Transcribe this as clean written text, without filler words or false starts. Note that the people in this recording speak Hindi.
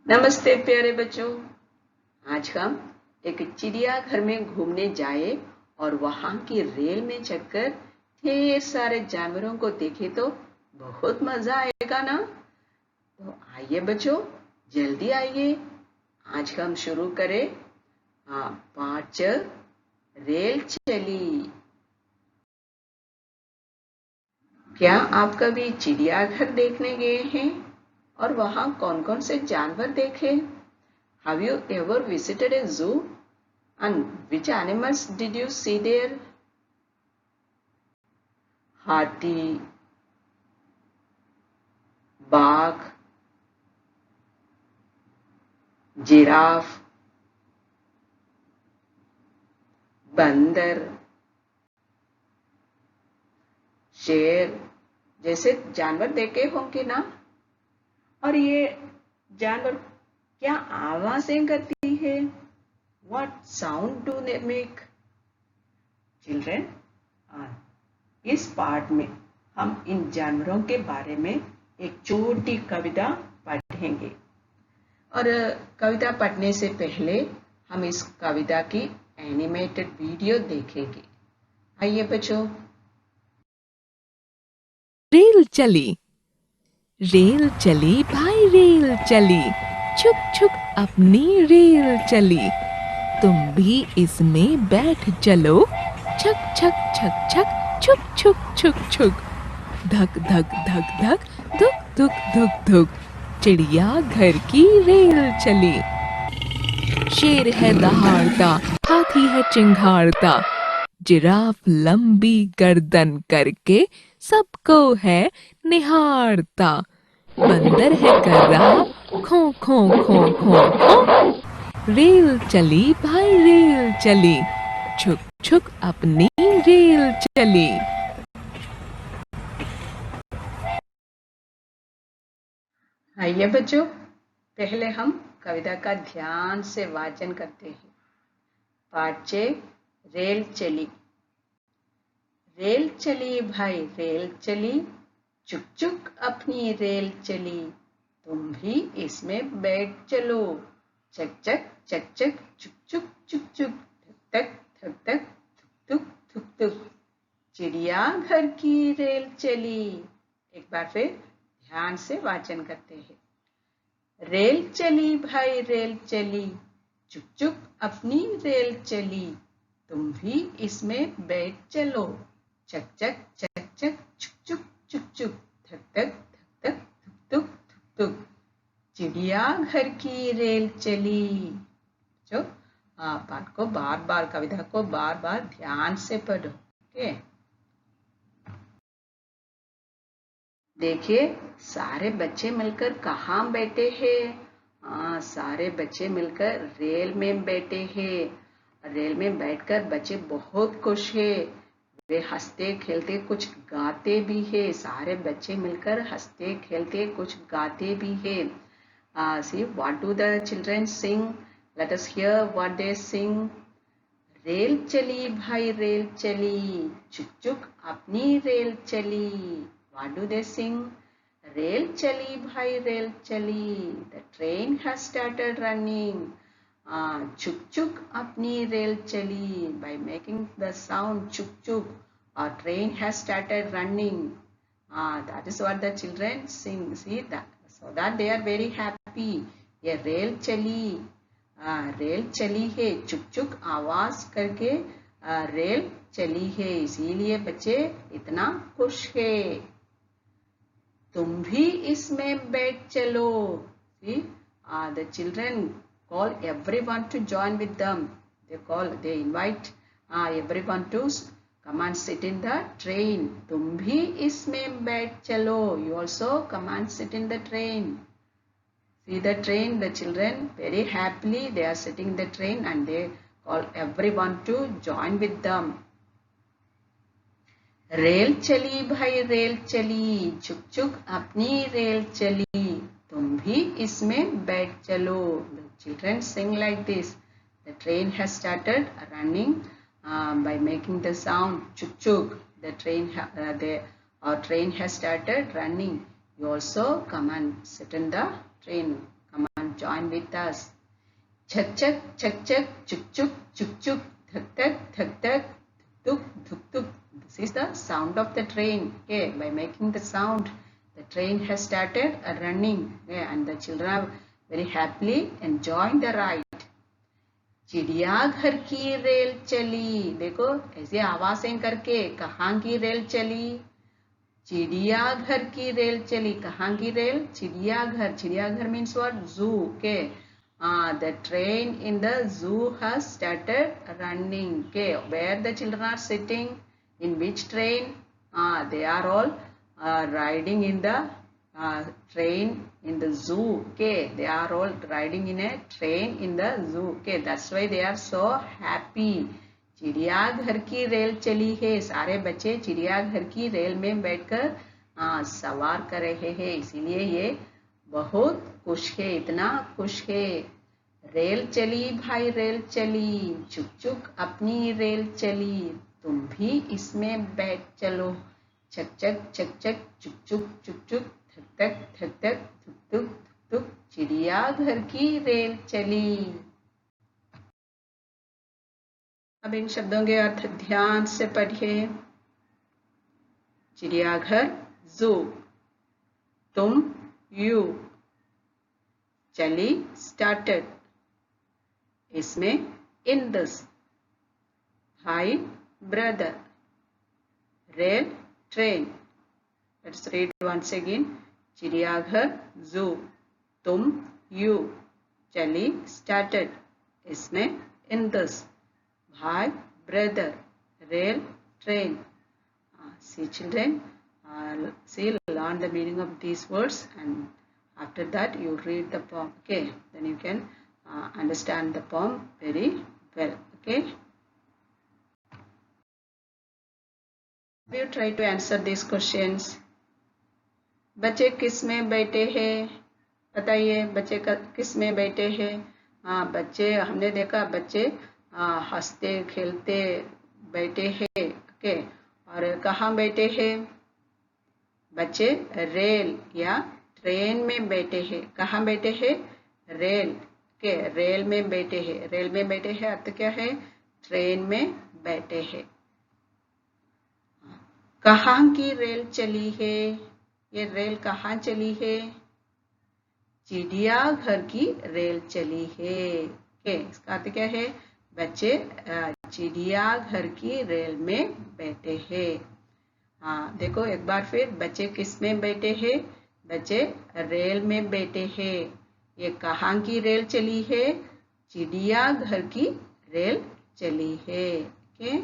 नमस्ते प्यारे बच्चों। आज हम एक चिड़ियाघर में घूमने जाए और वहां की रेल में चढ़कर ढेर सारे जानवरों को देखे तो बहुत मजा आएगा ना। तो आइए बच्चों, जल्दी आइए, आज हम शुरू करें। हाँ, पार्ट 4, रेल चली। क्या आप कभी चिड़ियाघर देखने गए हैं और वहां कौन कौन से जानवर देखे? Have you ever visited a zoo? And which animals did you see there? हाथी, बाघ, जिराफ, बंदर, शेर जैसे जानवर देखे होंगे ना। और ये जानवर क्या आवाजें करती है? What sound do they make? Children, इस पार्ट में हम इन जानवरों के बारे में एक छोटी कविता पढ़ेंगे। और कविता पढ़ने से पहले हम इस कविता की एनिमेटेड वीडियो देखेंगे। आइए बच्चों। रेल चली भाई, रेल चली, छुक छुक अपनी रेल चली। तुम भी इसमें बैठ चलो, छक छक छक छक, छुक छुक छुक छुक। धक धक धक धक, धुक धुक धुक धुक, चिड़िया घर की रेल चली। शेर है दहाड़ता, हाथी है चिंघाड़ता, जिराफ लंबी गर्दन करके सबको है निहारता। बंदर है कर्रा, खो खो खो खो खो। रेल चली भाई, रेल चली, छुक छुक अपनी रेल चली। आइए बच्चों, पहले हम कविता का ध्यान से वाचन करते हैं। पार्ट 6, रेल चली। रेल चली भाई, रेल चली, चुक चुक अपनी रेल चली। तुम भी इसमें बैठ चलो, चक चक चक चक, चुक चुक चुक चुक, धक धक धक धक, थुक थुक थुक, चिड़िया घर की रेल चली। एक बार फिर ध्यान से वाचन करते हैं। रेल चली भाई, रेल चली, चुक चुक अपनी रेल चली। तुम भी इसमें बैठ चलो, चक चक चक चक, चुक चुक चुक चुक, धक धक धक धक, थुक थुक थुक थुक, चिड़िया घर की रेल चली। जो पाठ को बार बार, कविता को बार बार ध्यान से पढ़ो। ओके, देखिए सारे बच्चे मिलकर कहाँ बैठे हैं? सारे बच्चे मिलकर रेल में बैठे हैं। रेल में बैठकर बच्चे बहुत खुश हैं। वे हंसते खेलते कुछ गाते भी है। सारे बच्चे मिलकर हंसते खेलते कुछ गाते भी है। See, what do the children sing? Let us hear what they sing. Rail चली भाई, रेल चली, चुक चुक अपनी रेल चली। What do they sing? Rail चली भाई, रेल चली, the train has started running. चुक चुक अपनी रेल चली, by making the sound chuk chuk, our train has started running. That is what the children sing. See that, so that they are very happy. ये रेल चली, रेल चली है, चुक चुक आवाज करके रेल चली है, इसीलिए बच्चे इतना खुश है। तुम भी इसमें बैठ चलो। See, the children call everyone to join with them. They invite everyone to come and sit in the train. तुम भी इसमें बैठ चलो. You also come and sit in the train. See the train, the children very happily they are sitting in the train and they call everyone to join with them. Rail चली भाई, रेल चली, चुक चुक अपनी रेल चली। तुम भी इसमें बैठ चलो। The children sing like this. The train has started running by making the sound chuk chuk. Our train has started running. You also come and sit in the train. Come on, join with us. Chak chak, chak chak, chuk chuk, chuk chuk, thak thak, thak thak, thuk thuk thuk. This is the sound of the train. Okay, by making the sound, the train has started running. Okay, and the children are very happily enjoying the ride. चिड़ियाघर की रेल चली, देखो ऐसे आवाजें करके कहाँ की रेल चली, चिड़ियाघर की रेल चली, कहाँ की रेल, चिड़ियाघर, चिड़ियाघर मीन्स व्हाट, जू, okay, the train in the zoo has started running, okay, where the children are sitting, in which train, they are all riding in the train in the zoo, okay, they are all riding in a train in the zoo, okay, that's why they are so happy. चिड़ियाघर की रेल चली है, सारे बच्चे चिड़ियाघर की रेल में बैठकर सवार कर रहे हैं, इसीलिए ये बहुत खुश है, इतना खुश है। रेल चली भाई रेल चली, चुक चुक अपनी रेल चली, तुम भी इसमें बैठ चलो, चक चक चक चक, चुक चुक चुक चुक, थक थक थक थक, थुक थुक थुक थुक, चिड़ियाघर की रेल चली। अब इन शब्दों के अर्थ ध्यान से पढ़िए। चिड़ियाघर जू, तुम यू, चली स्टार्टेड, इसमें इन दिस, भाई ब्रदर, रेल train. Let's read once again. चिड़ियाघर जू, तुम यू, चली स्टार्टेड, इसमें इन दिस, भाई ब्रदर, रेल train. See children, see, learn the meaning of these words, and after that you read the poem, okay, then you can understand the poem very well, okay. You try to answer these questions. बच्चे किस में बैठे हैं, बताइए, बच्चे किस में बैठे हैं। बच्चे, हमने देखा बच्चे हंसते खेलते बैठे हैं, ओके, और कहाँ बैठे हैं, बच्चे रेल या ट्रेन में बैठे हैं, कहाँ बैठे हैं, रेल के, रेल में बैठे हैं, रेल में बैठे हैं अर्थ क्या है, ट्रेन में बैठे हैं। कहाँ की रेल चली है, ये रेल कहाँ चली है, चिड़ियाघर की रेल चली है, ओके, इसका अर्थ क्या है, बच्चे चिड़ियाघर की रेल में बैठे हैं। देखो एक बार फिर, बच्चे किस में बैठे हैं, बच्चे रेल में बैठे हैं। ये कहाँ की रेल चली है, चिड़ियाघर की रेल चली है, ओके।